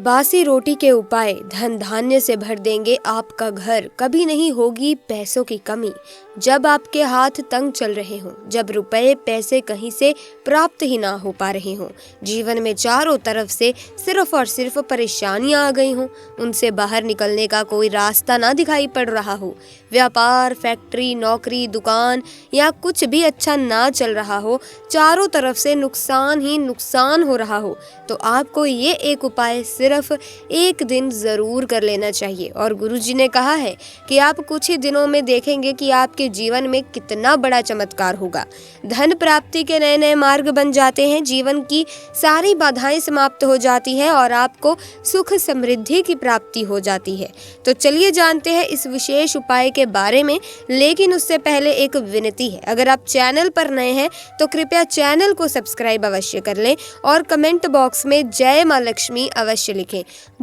बासी रोटी के उपाय धन धान्य से भर देंगे आपका घर, कभी नहीं होगी पैसों की कमी। जब आपके हाथ तंग चल रहे हों, जब रुपए पैसे कहीं से प्राप्त ही ना हो पा रहे हों, जीवन में चारों तरफ से सिर्फ और सिर्फ परेशानियां आ गई हों, उनसे बाहर निकलने का कोई रास्ता ना दिखाई पड़ रहा हो, व्यापार, फैक्ट्री, नौकरी, दुकान या कुछ भी अच्छा ना चल रहा हो, चारों तरफ से नुकसान ही नुकसान हो रहा हो, तो आपको ये एक उपाय सिर्फ एक दिन जरूर कर लेना चाहिए। और गुरुजी ने कहा है कि आप कुछ ही दिनों में देखेंगे कि आपके जीवन में कितना बड़ा चमत्कार होगा। धन प्राप्ति के नए नए मार्ग बन जाते हैं, जीवन की सारी बाधाएं समाप्त हो जाती हैं और आपको सुख समृद्धि की प्राप्ति हो जाती है। तो चलिए जानते हैं इस विशेष उपाय के बारे में, लेकिन उससे पहले एक विनती है, अगर आप चैनल पर नए हैं तो कृपया चैनल को सब्सक्राइब अवश्य कर लें और कमेंट बॉक्स में जय मां लक्ष्मी अवश्य लिखें।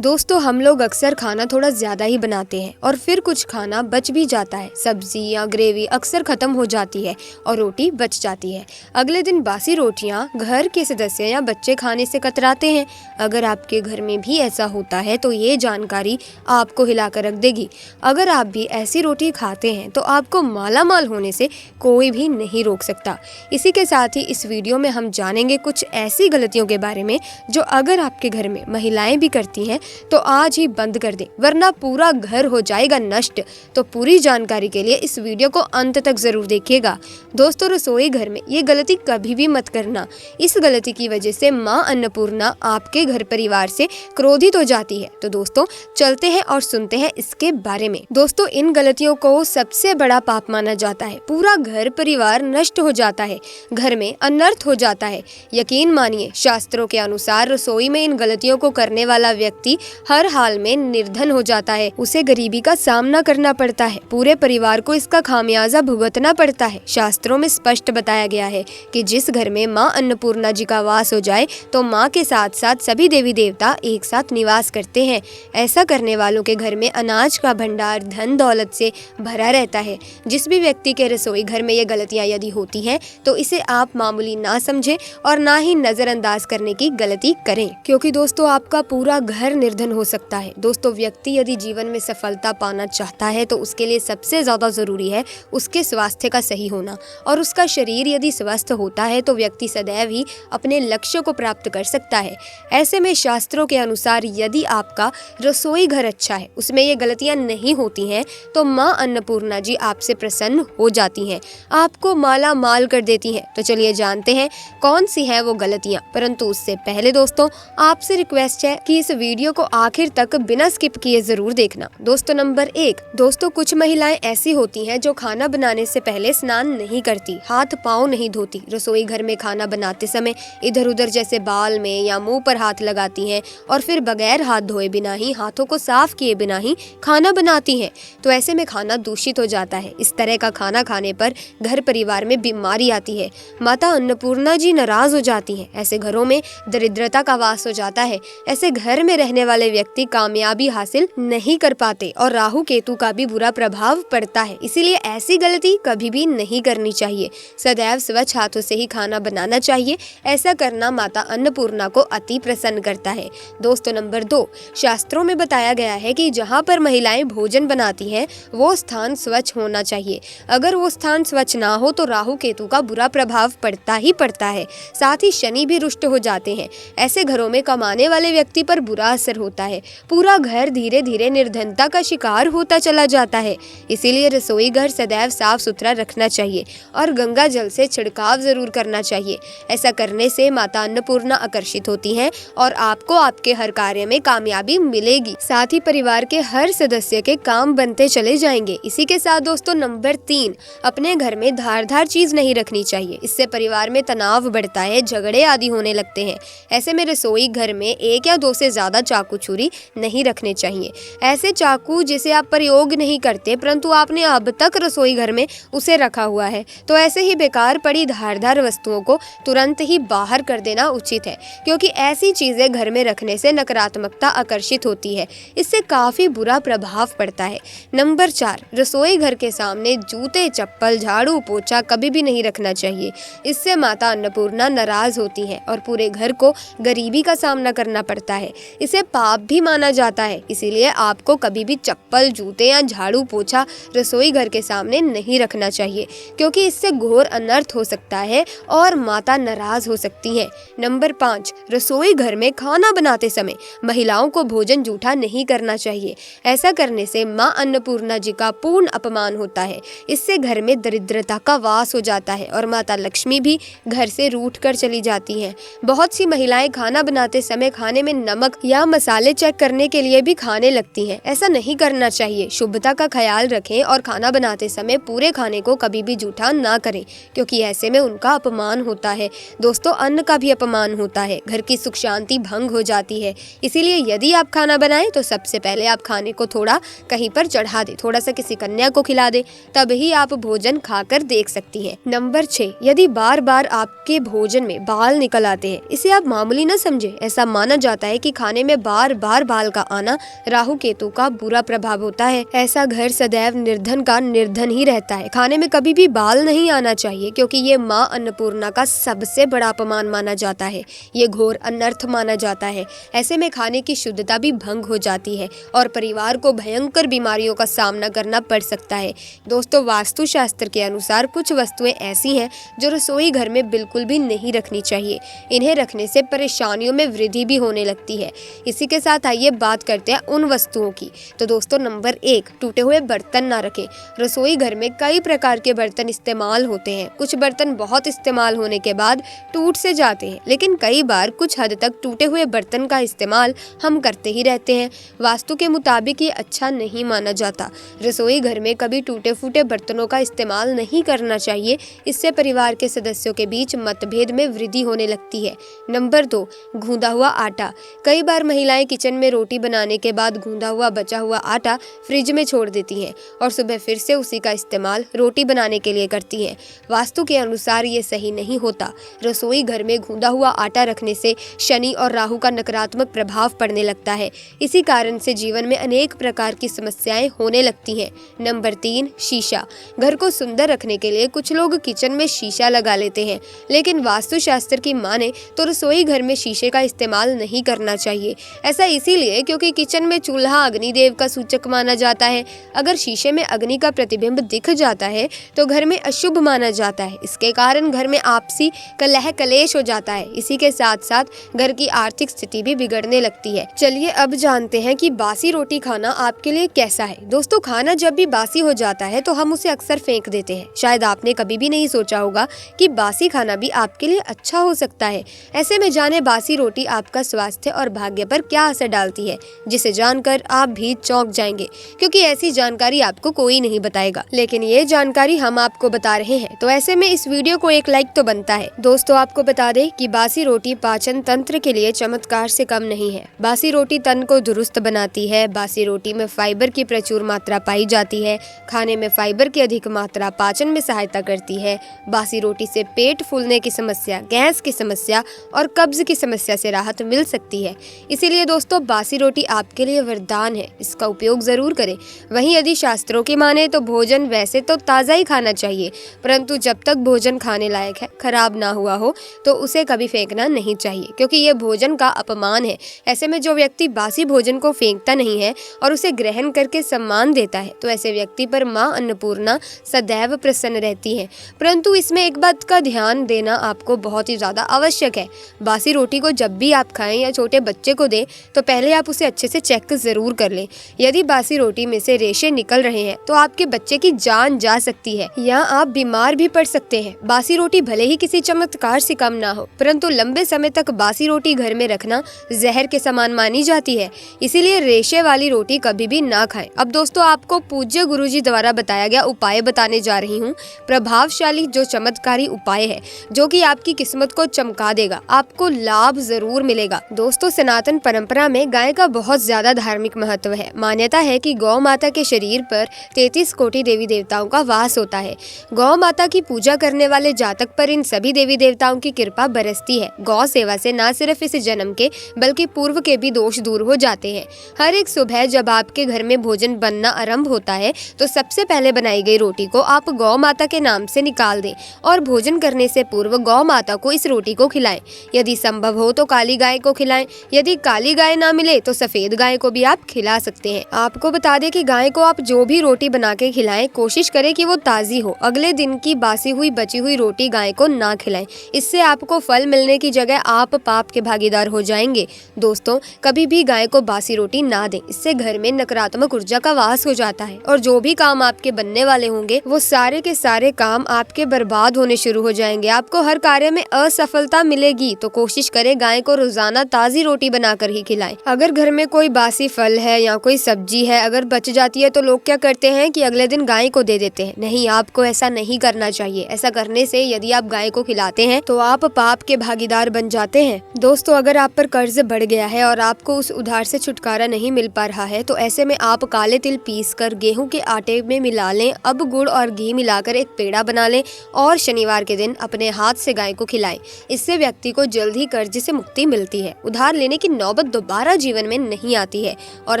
दोस्तों, हम लोग अक्सर खाना थोड़ा ज्यादा ही बनाते हैं और फिर कुछ खाना बच भी जाता है। सब्जी या ग्रेवी अक्सर खत्म हो जाती है और रोटी बच जाती है। अगले दिन बासी रोटियां घर के सदस्य या बच्चे खाने से कतराते हैं। अगर आपके घर में भी ऐसा होता है तो ये जानकारी आपको हिलाकर रख देगी। अगर आप भी ऐसी रोटी खाते हैं तो आपको माला माल होने से कोई भी नहीं रोक सकता। इसी के साथ ही इस वीडियो में हम जानेंगे कुछ ऐसी गलतियों के बारे में जो अगर आपके घर में महिलाएं भी करती हैं तो आज ही बंद कर दें, वरना पूरा घर हो जाएगा नष्ट। तो पूरी जानकारी के लिए इस वीडियो को अंत तक जरूर देखिएगा। दोस्तों, रसोई घर में ये गलती कभी भी मत करना। इस गलती की वजह से मां अन्नपूर्णा आपके घर परिवार से क्रोधित हो जाती है। तो दोस्तों, चलते हैं और सुनते हैं इसके बारे में। दोस्तों, इन गलतियों को सबसे बड़ा पाप माना जाता है। पूरा घर परिवार नष्ट हो जाता है, घर में अनर्थ हो जाता है। यकीन मानिए, शास्त्रों के अनुसार रसोई में इन गलतियों को करने वाला व्यक्ति हर हाल में निर्धन हो जाता है। उसे गरीबी का सामना करना पड़ता है, पूरे परिवार को इसका खामियाजा भुगतना पड़ता है। शास्त्रों में स्पष्ट बताया गया है कि जिस घर में मां अन्नपूर्णा जी का वास हो जाए तो मां के साथ साथ सभी देवी देवता एक साथ निवास करते हैं। ऐसा करने वालों के घर में अनाज का भंडार धन दौलत से भरा रहता है। जिस भी व्यक्ति के रसोई घर में ये गलतियां यदि होती हैं तो इसे आप मामूली ना समझें और ना ही नजरअंदाज करने की गलती करें, क्योंकि दोस्तों आपका पूरा घर निर्धन हो सकता है। दोस्तों, व्यक्ति यदि जीवन में सफलता पाना चाहता है तो उसके लिए सबसे ज्यादा जरूरी है उसके स्वास्थ्य का सही होना, और उसका शरीर यदि स्वस्थ होता है तो व्यक्ति सदैव ही अपने लक्ष्य को प्राप्त कर सकता है। ऐसे में शास्त्रों के अनुसार यदि आपका रसोई घर अच्छा है, उसमें ये गलतियां नहीं होती हैं, तो मां अन्नपूर्णा जी आपसे प्रसन्न हो जाती हैं, आपको माला माल कर देती हैं। तो चलिए जानते हैं कौन सी है वो गलतियां। परंतु उससे पहले दोस्तों, आपसे रिक्वेस्ट है कि इस वीडियो को आखिर तक बिना स्किप किए जरूर देखना। दोस्तों, नंबर 1, दोस्तों कुछ महिलाएं ऐसी होती हैं जो खाना बनाने से पहले स्नान नहीं करती, हाथ पाँव नहीं धोती, रसोई घर में खाना बनाते समय इधर उधर जैसे बाल में या मुंह पर हाथ लगाती हैं और फिर बगैर हाथ धोए बिना ही, हाथों को साफ किए बिना ही खाना बनाती हैं। तो ऐसे में खाना दूषित हो जाता है। इस तरह का खाना खाने पर घर परिवार में बीमारी आती है। माता अन्नपूर्णा जी नाराज हो जाती हैं। ऐसे घरों में दरिद्रता का वास हो जाता है। ऐसे घर में रहने वाले व्यक्ति कामयाबी हासिल नहीं कर पाते और राहु केतु का भी बुरा प्रभाव पड़ता है। इसीलिए ऐसी गलती कभी भी नहीं करनी चाहिए। सदैव स्वच्छ हाथों से ही खाना बनाना चाहिए। ऐसा करना माता अन्नपूर्णा को अति प्रसन्न करता है। दोस्तों, नंबर 2, शास्त्रों में बताया गया है कि जहाँ पर महिलाएं भोजन बनाती हैं वो स्थान स्वच्छ होना चाहिए। अगर वो स्थान स्वच्छ ना हो तो राहु केतु का बुरा प्रभाव पड़ता ही पड़ता है। साथ ही शनि भी रुष्ट हो जाते हैं। ऐसे घरों में कमाने वाले व्यक्ति पर बुरा असर होता है। पूरा घर धीरे धीरे निर्धनता का शिकार होता चला जाता है। इसीलिए रसोई घर सदैव साफ सुथरा रखना चाहिए और गंगा जल से छिड़काव जरूर करना चाहिए। ऐसा करने से माता अन्नपूर्णा आकर्षित होती हैं और आपको आपके हर कार्य में कामयाबी मिलेगी। साथ ही परिवार के हर सदस्य के काम बनते चले जाएंगे। इसी के साथ दोस्तों, नंबर 3, अपने घर में धारदार चीज नहीं रखनी चाहिए। इससे परिवार में तनाव बढ़ता है, झगड़े आदि होने लगते हैं। ऐसे में रसोई घर में 1 या 2 से ज्यादा चाकू छुरी नहीं रखने चाहिए। ऐसे चाकू जिसे आप प्रयोग नहीं करते परंतु आपने अब तक रसोई घर में उसे रखा हुआ है, तो ऐसे ही बेकार पड़ी धारदार वस्तुओं को तुरंत ही बाहर कर देना उचित है, क्योंकि ऐसी चीजें घर में रखने से नकारात्मकता आकर्षित होती है। इससे काफी बुरा प्रभाव पड़ता है। नंबर 4, रसोई घर के सामने जूते, चप्पल, झाड़ू, पोछा कभी भी नहीं रखना चाहिए। इससे माता अन्नपूर्णा नाराज होती है और पूरे घर को गरीबी का सामना करना पड़ता है। है, इसे पाप भी माना जाता है। इसीलिए आपको कभी भी चप्पल, जूते या झाड़ू पोछा रसोई घर के सामने नहीं रखना चाहिए, क्योंकि इससे घोर अनर्थ हो सकता है और माता नाराज हो सकती है। नंबर 5, रसोई घर में खाना बनाते समय महिलाओं को भोजन जूठा नहीं करना चाहिए। ऐसा करने से माँ अन्नपूर्णा जी का पूर्ण अपमान होता है। इससे घर में दरिद्रता का वास हो जाता है और माता लक्ष्मी भी घर से रूठ कर चली जाती हैं। बहुत सी महिलाएं खाना बनाते समय खाने में नमक या मसाले चेक करने के लिए भी खाने लगती हैं। ऐसा नहीं करना चाहिए। शुभ्रता का ख्याल रखें और खाना बनाते समय पूरे खाने को कभी भी जूठा ना करें, क्योंकि ऐसे में उनका अपमान होता है। दोस्तों, अन्न का भी अपमान होता है, घर की सुख शांति भंग हो जाती है। इसीलिए यदि आप खाना बनाएं तो सबसे पहले आप खाने को थोड़ा कहीं पर चढ़ा दें, थोड़ा सा किसी कन्या को खिला दें, तभी आप भोजन खाकर देख सकती हैं। नंबर 6, यदि बार बार आपके भोजन में बाल निकल आते हैं, इसे आप मामूली न समझे। ऐसा माना जाता है कि खाने में बार बार बाल का आना राहु केतु का बुरा प्रभाव होता है। ऐसा घर सदैव निर्धन का निर्धन ही रहता है। खाने में कभी भी बाल नहीं आना चाहिए, क्योंकि ये माँ अन्नपूर्णा का सबसे बड़ा अपमान माना जाता है। ये घोर अनर्थ माना जाता है। ऐसे में खाने की शुद्धता भी भंग हो जाती है और परिवार को भयंकर बीमारियों का सामना करना पड़ सकता है। दोस्तों, वास्तु शास्त्र के अनुसार कुछ वस्तुएं ऐसी हैं जो रसोई घर में बिल्कुल भी नहीं रखनी चाहिए। इन्हें रखने से परेशानियों में वृद्धि भी होने लगती है। इसी के साथ आइए बात करते हैं उन वस्तुओं की। तो दोस्तों, नंबर 1, टूटे हुए बर्तन ना रखें। रसोई घर में कई प्रकार के बर्तन इस्तेमाल होते हैं। कुछ बर्तन बहुत इस्तेमाल होने के बाद टूट से जाते हैं, लेकिन कई बार कुछ हद तक टूटे हुए बर्तन का इस्तेमाल हम करते ही रहते हैं। वास्तु के मुताबिक ये अच्छा नहीं माना जाता। रसोई घर में कभी टूटे फूटे बर्तनों का इस्तेमाल नहीं करना चाहिए। इससे परिवार के सदस्यों के बीच मतभेद में वृद्धि होने लगती है। नंबर 2, गूंदा हुआ आटा। कई बार महिलाएं किचन में रोटी बनाने के बाद गूंदा हुआ बचा हुआ आटा फ्रिज में छोड़ देती हैं और सुबह फिर से उसी का इस्तेमाल रोटी बनाने के लिए करती हैं। वास्तु के अनुसार ये सही नहीं होता। रसोई घर में गूंदा हुआ आटा रखने से शनि और राहु का नकारात्मक प्रभाव पड़ने लगता है। इसी कारण से जीवन में अनेक प्रकार की समस्याएं होने लगती हैं। नंबर 3, शीशा। घर को सुंदर रखने के लिए कुछ लोग किचन में शीशा लगा लेते हैं, लेकिन वास्तु शास्त्र की माने तो रसोई घर में शीशे का इस्तेमाल नहीं करना चाहिए। ऐसा इसीलिए क्योंकि किचन में चूल्हा अग्निदेव का सूचक माना जाता है। अगर शीशे में अग्नि का प्रतिबिंब दिख जाता है तो घर में अशुभ माना जाता है। इसके कारण घर में आपसी कलह कलेश हो जाता है। इसी के साथ साथ घर की आर्थिक स्थिति भी बिगड़ने लगती है। चलिए अब जानते हैं कि बासी रोटी खाना आपके लिए कैसा है। दोस्तों, खाना जब भी बासी हो जाता है तो हम उसे अक्सर फेंक देते हैं। शायद आपने कभी भी नहीं सोचा होगा कि बासी खाना भी आपके लिए अच्छा हो सकता है। ऐसे में जाने बासी रोटी आपका स्वास्थ्य और भाग्य पर क्या असर डालती है, जिसे जानकर आप भी चौंक जाएंगे, क्योंकि ऐसी जानकारी आपको कोई नहीं बताएगा, लेकिन ये जानकारी हम आपको बता रहे हैं। तो ऐसे में इस वीडियो को एक लाइक तो बनता है। दोस्तों, आपको बता दें कि बासी रोटी पाचन तंत्र के लिए चमत्कार से कम नहीं है। बासी रोटी तन को दुरुस्त बनाती है। बासी रोटी में फाइबर की प्रचुर मात्रा पाई जाती है। खाने में फाइबर की अधिक मात्रा पाचन में सहायता करती है। बासी रोटी से पेट फूलने की समस्या, गैस की समस्या और कब्ज की समस्या से राहत मिल सकती है। इसीलिए दोस्तों, बासी रोटी आपके लिए वरदान है। इसका उपयोग जरूर करें। वहीं यदि शास्त्रों की माने तो भोजन वैसे तो ताज़ा ही खाना चाहिए, परंतु जब तक भोजन खाने लायक है, खराब ना हुआ हो, तो उसे कभी फेंकना नहीं चाहिए, क्योंकि ये भोजन का अपमान है। ऐसे में जो व्यक्ति बासी भोजन को फेंकता नहीं है और उसे ग्रहण करके सम्मान देता है, तो ऐसे व्यक्ति पर माँ अन्नपूर्णा सदैव प्रसन्न रहती है। परंतु इसमें एक बात का ध्यान देना आपको बहुत ही ज़्यादा आवश्यक है। बासी रोटी को जब भी आप खाएं या छोटे बच्चे को दें तो पहले आप उसे अच्छे से चेक ज़रूर कर लें। यदि बासी रोटी में से रेशे निकल रहे हैं तो आपके बच्चे की जान जा सकती है या आप बीमार भी पड़ सकते हैं। बासी रोटी भले ही किसी चमत्कार से कम ना हो, परंतु लंबे समय तक बासी रोटी घर में रखना जहर के समान मानी जाती है। इसीलिए रेशे वाली रोटी कभी भी ना खाएं। अब दोस्तों, आपको पूज्य गुरुजी द्वारा बताया गया उपाय बताने जा रही हूँ। प्रभावशाली जो चमत्कारी उपाय है जो कि आपकी किस्मत को चमका देगा, आपको लाभ जरूर मिलेगा। दोस्तों, सनातन परंपरा में गाय का बहुत ज्यादा धार्मिक महत्व है। मान्यता है कि गौ माता के शरीर पर 33 कोटि देवी देवताओं का वास होता है। गौ माता की पूजा करने वाले जातक पर इन सभी देवी देवताओं की कृपा बरसती है। गौ सेवा से न सिर्फ इस जन्म के बल्कि पूर्व के भी दोष दूर हो जाते हैं। हर एक सुबह जब आपके घर में भोजन बनना आरंभ होता है तो सबसे पहले बनाई गई रोटी को आप गौ माता के नाम से निकाल दें और भोजन करने से पूर्व गौ माता को इस रोटी को खिलाएं। यदि संभव हो तो काली गाय को खिलाएं। यदि काली गाय ना मिले तो सफेद गाय को भी आप खिला सकते हैं। आपको बता दें कि गाय को आप जो भी रोटी बना के खिलाएं, कोशिश करें कि वो ताज़ी हो। अगले दिन की बासी हुई बची हुई रोटी गाय को ना खिलाएं। इससे आपको फल मिलने की जगह आप पाप के भागीदार हो जाएंगे। दोस्तों, कभी भी गाय को बासी रोटी ना दें, इससे घर में नकारात्मक ऊर्जा का वास हो जाता है और जो भी काम आपके बनने वाले होंगे वो सारे के सारे काम आपके बर्बाद होने शुरू हो जाएंगे। आपको हर कार्य में असफलता मिलेगी। तो कोशिश करें गाय को रोजाना ताज़ी रोटी बनाकर ही खिलाएं। अगर घर में कोई बासी फल है या कोई सब्जी है, अगर बच जाती है तो लोग क्या करते हैं कि अगले दिन गाय को दे देते हैं। नहीं, आपको ऐसा नहीं करना चाहिए। ऐसा करने से यदि आप गाय को खिलाते हैं तो आप पाप के भागीदार बन जाते हैं। दोस्तों, अगर आप पर कर्ज बढ़ गया है और आपको उस उधार से छुटकारा नहीं मिल पा रहा है तो ऐसे में आप काले तिल पीसकर गेहूं के आटे में मिला लें। अब गुड़ और घी मिलाकर एक पेड़ा बना लें और शनिवार के दिन अपने हाथ से गाय को खिलाएं। इससे व्यक्ति को जल्द ही कर्ज से मुक्ति मिलती है, उधार लेने की नौबत दोबारा जीवन में नहीं आती है और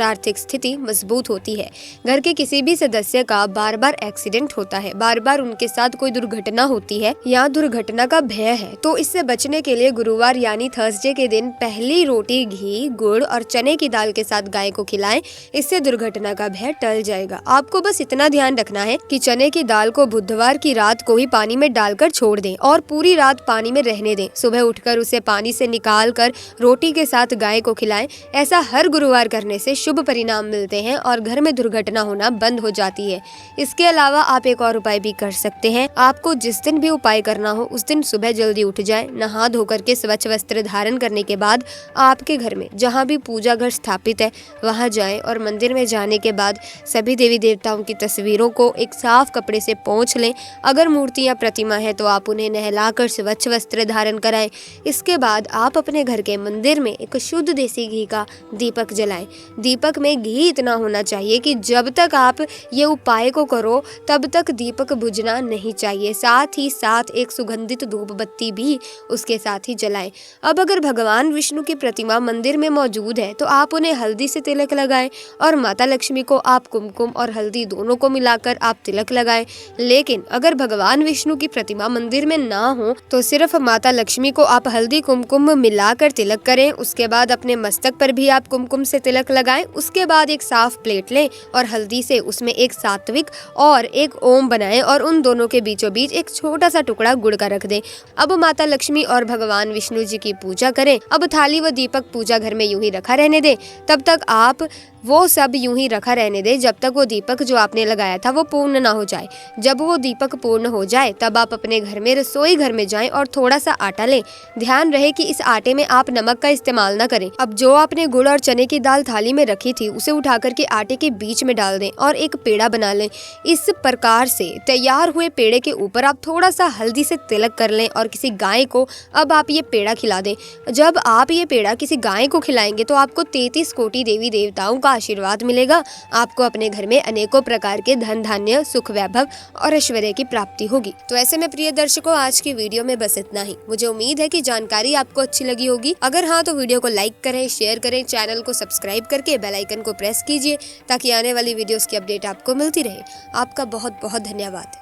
आर्थिक स्थिति मजबूत होती है। घर के किसी भी सदस्य का बार बार एक्सीडेंट होता है, बार बार उनके साथ कोई दुर्घटना होती है या दुर्घटना का भय है, तो इससे बचने के लिए गुरुवार यानी थर्सडे के दिन पहली रोटी घी, गुड़ और चने की दाल के साथ गाय को खिलाएं। इससे दुर्घटना का भय टल जाएगा। आपको बस इतना ध्यान रखना है कि चने की दाल को बुधवार की रात को ही पानी में डालकर छोड़ दें और पूरी रात पानी में रहने दें। सुबह उठकर उसे पानी से निकालकर रोटी के साथ गाय को खिलाएं। ऐसा हर गुरुवार करने से शुभ परिणाम मिलते हैं और घर में दुर्घटना होना बंद हो जाती है। इसके अलावा आप एक और उपाय भी कर सकते हैं। आपको जिस दिन भी उपाय करना हो उस दिन सुबह जल्दी उठ जाएं, नहा धोकर के स्वच्छ वस्त्र धारण करने के बाद आपके घर में जहाँ भी पूजा घर स्थापित है वहाँ जाएं और मंदिर में जाने के बाद सभी देवी देवताओं की तस्वीरों को एक साफ कपड़े से पोंछ लें। अगर मूर्ति या प्रतिमा है तो आप उन्हें नहलाकर स्वच्छ वस्त्र धारण कराएं। इसके बाद आप अपने घर के मंदिर में एक शुद्ध देसी घी का दीपक जलाएं। दीपक में घी इतना होना चाहिए कि जब तक आप ये उपाय को करो तब तक दीपक बुझना नहीं चाहिए। साथ ही साथ एक सुगंधित धूप बत्ती भी उसके साथ ही जलाएं। अब अगर भगवान विष्णु की प्रतिमा मंदिर में मौजूद है तो आप उन्हें हल्दी से तिलक लगाएं और माता लक्ष्मी को आप कुमकुम और हल्दी दोनों को मिलाकर आप तिलक लगाएं। लेकिन अगर भगवान विष्णु की प्रतिमा मंदिर में ना हो तो सिर्फ माता लक्ष्मी को आप हल्दी कुमकुम मिलाकर तिलक करें। उसके बाद अपने मस्तक पर भी आप कुमकुम से तिलक लगाएं। उसके बाद एक साफ प्लेट लें और हल्दी से उसमें एक सात्विक और एक ओम बनाएं और उन दोनों के बीचों बीच एक छोटा सा टुकड़ा गुड़ का रख दें। अब माता लक्ष्मी और भगवान विष्णु जी की पूजा करें। अब थाली व दीपक पूजा घर में यूं ही रखा रहने दें। तब तक आप वो सब यूं ही रखा रहने दें जब तक वो दीपक जो आपने लगाया था वो पूर्ण ना हो जाए। जब वो दीपक पूर्ण हो जाए तब आप अपने घर में रसोई घर में जाएं और थोड़ा सा आटा लें। ध्यान रहे कि इस आटे में आप नमक का इस्तेमाल ना करें। अब जो आपने गुड़ और चने की दाल थाली में रखी थी उसे उठा करके आटे के बीच में डाल दें और एक पेड़ा बना लें। इस प्रकार से तैयार हुए पेड़े के ऊपर आप थोड़ा सा हल्दी से तिलक कर लें और किसी गाय को अब आप ये पेड़ा खिला दें। जब आप ये पेड़ा किसी गाय को खिलाएंगे तो आपको 33 कोटि देवी देवताओं का आशीर्वाद मिलेगा। आपको अपने घर में अनेकों प्रकार के धन धान्य, सुख, वैभव और ऐश्वर्य की प्राप्ति होगी। तो ऐसे में प्रिय दर्शकों, आज की वीडियो में बस इतना ही। मुझे उम्मीद है कि जानकारी आपको अच्छी लगी होगी। अगर हाँ तो वीडियो को लाइक करें, शेयर करें, चैनल को सब्सक्राइब करके बेल आइकन को प्रेस कीजिए ताकि आने वाली वीडियोस की अपडेट आपको मिलती रहे। आपका बहुत बहुत धन्यवाद।